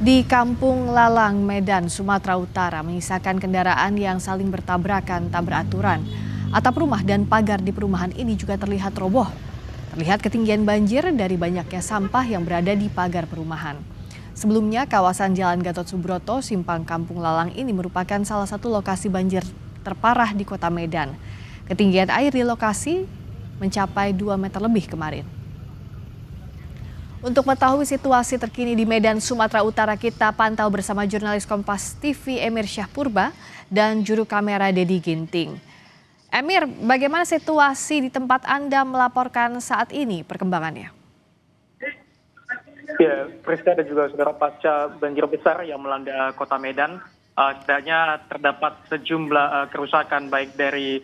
Di Kampung Lalang, Medan, Sumatera Utara menyisakan kendaraan yang saling bertabrakan tak beraturan. Atap rumah dan pagar di perumahan ini juga terlihat roboh. Terlihat ketinggian banjir dari banyaknya sampah yang berada di pagar perumahan. Sebelumnya, kawasan Jalan Gatot Subroto, Simpang Kampung Lalang ini merupakan salah satu lokasi banjir terparah di kota Medan. Ketinggian air di lokasi mencapai 2 meter lebih kemarin. Untuk mengetahui situasi terkini di Medan, Sumatera Utara, kita pantau bersama jurnalis Kompas TV Emir Syahpurba dan juru kamera Dedi Ginting. Emir, bagaimana situasi di tempat Anda melaporkan saat ini perkembangannya? Ya, Friska dan juga saudara, pasca banjir besar yang melanda kota Medan, setidaknya terdapat sejumlah kerusakan baik dari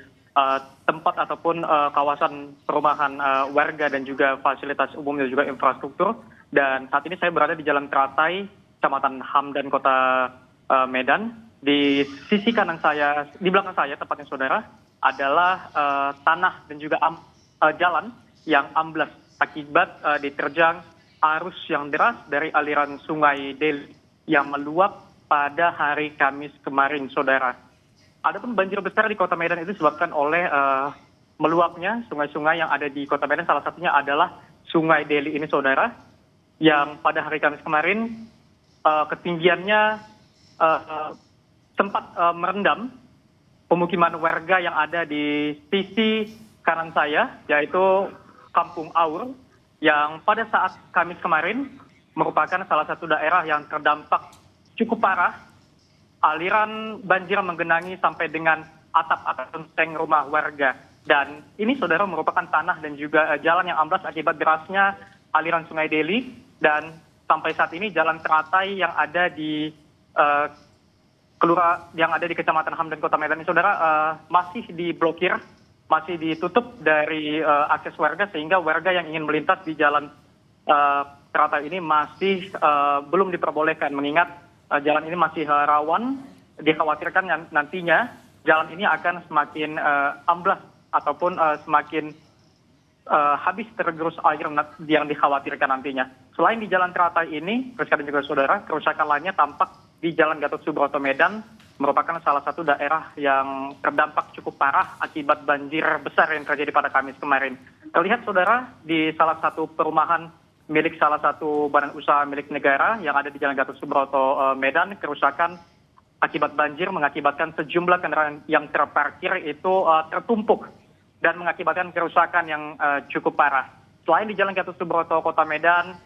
tempat ataupun kawasan perumahan warga dan juga fasilitas umum dan juga infrastruktur. Dan saat ini saya berada di Jalan Teratai, Kecamatan Hamdan, Kota Medan. Di sisi kanan saya, di belakang saya tepatnya saudara, adalah tanah dan juga jalan yang amblas akibat diterjang arus yang deras dari aliran Sungai Deli yang meluap pada hari Kamis kemarin, saudara. Adapun banjir besar di kota Medan itu disebabkan oleh meluapnya sungai-sungai yang ada di kota Medan. Salah satunya adalah Sungai Deli ini, saudara, yang pada hari Kamis kemarin ketinggiannya sempat merendam pemukiman warga yang ada di sisi kanan saya, yaitu Kampung Aur, yang pada saat Kamis kemarin merupakan salah satu daerah yang terdampak cukup parah. Aliran banjir menggenangi sampai dengan atap genteng rumah warga. Dan ini, saudara, merupakan tanah dan juga jalan yang amblas akibat derasnya aliran Sungai Deli. Dan sampai saat ini Jalan Teratai yang ada di Kecamatan Hamdan, Kota Medan ini, saudara, masih diblokir, masih ditutup dari akses warga, sehingga warga yang ingin melintas di Jalan Teratai ini masih belum diperbolehkan, mengingat jalan ini masih rawan. Dikhawatirkan nantinya jalan ini akan semakin amblas ataupun semakin habis tergerus air yang dikhawatirkan nantinya. Selain di Jalan Teratai ini, Friska dan juga saudara, kerusakan lainnya tampak di Jalan Gatot Subroto, Medan, merupakan salah satu daerah yang terdampak cukup parah akibat banjir besar yang terjadi pada Kamis kemarin. Terlihat, saudara, di salah satu perumahan milik salah satu badan usaha milik negara yang ada di Jalan Gatot Subroto, Medan, kerusakan akibat banjir mengakibatkan sejumlah kendaraan yang terparkir itu tertumpuk dan mengakibatkan kerusakan yang cukup parah. Selain di Jalan Gatot Subroto, Kota Medan,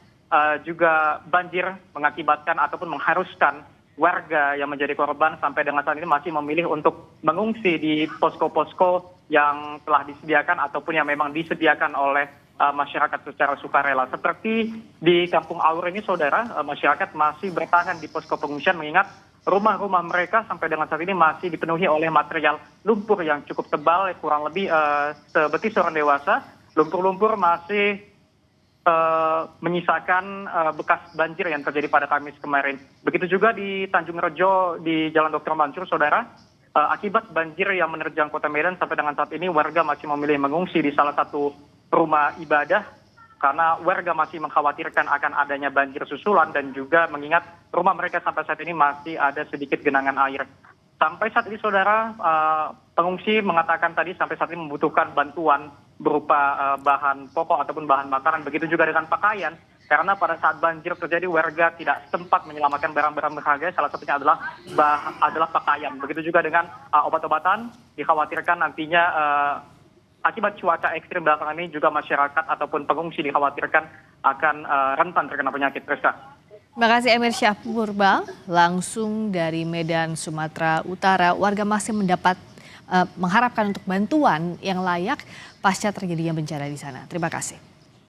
juga banjir mengakibatkan ataupun mengharuskan warga yang menjadi korban sampai dengan saat ini masih memilih untuk mengungsi di posko-posko yang telah disediakan ataupun yang memang disediakan oleh masyarakat secara sukarela. Seperti di Kampung Aur ini, saudara, masyarakat masih bertahan di posko pengungsian mengingat rumah-rumah mereka sampai dengan saat ini masih dipenuhi oleh material lumpur yang cukup tebal, kurang lebih sebetis orang dewasa. Lumpur-lumpur masih menyisakan bekas banjir yang terjadi pada Kamis kemarin. Begitu juga di Tanjung Rejo di Jalan Dr. Mansur, saudara. Akibat banjir yang menerjang kota Medan sampai dengan saat ini warga masih memilih mengungsi di salah satu rumah ibadah karena warga masih mengkhawatirkan akan adanya banjir susulan dan juga mengingat rumah mereka sampai saat ini masih ada sedikit genangan air. Sampai saat ini, saudara, pengungsi mengatakan tadi sampai saat ini membutuhkan bantuan berupa bahan pokok ataupun bahan makanan, begitu juga dengan pakaian, karena pada saat banjir terjadi warga tidak sempat menyelamatkan barang-barang berharga, salah satunya adalah pakaian. Begitu juga dengan obat-obatan, dikhawatirkan nantinya akibat cuaca ekstrim belakangan ini juga masyarakat ataupun pengungsi dikhawatirkan akan rentan terkena penyakit. Friska. Terima kasih Emir Syahpurba, langsung dari Medan, Sumatera Utara. Warga masih mengharapkan untuk bantuan yang layak pasca terjadinya bencana di sana. Terima kasih.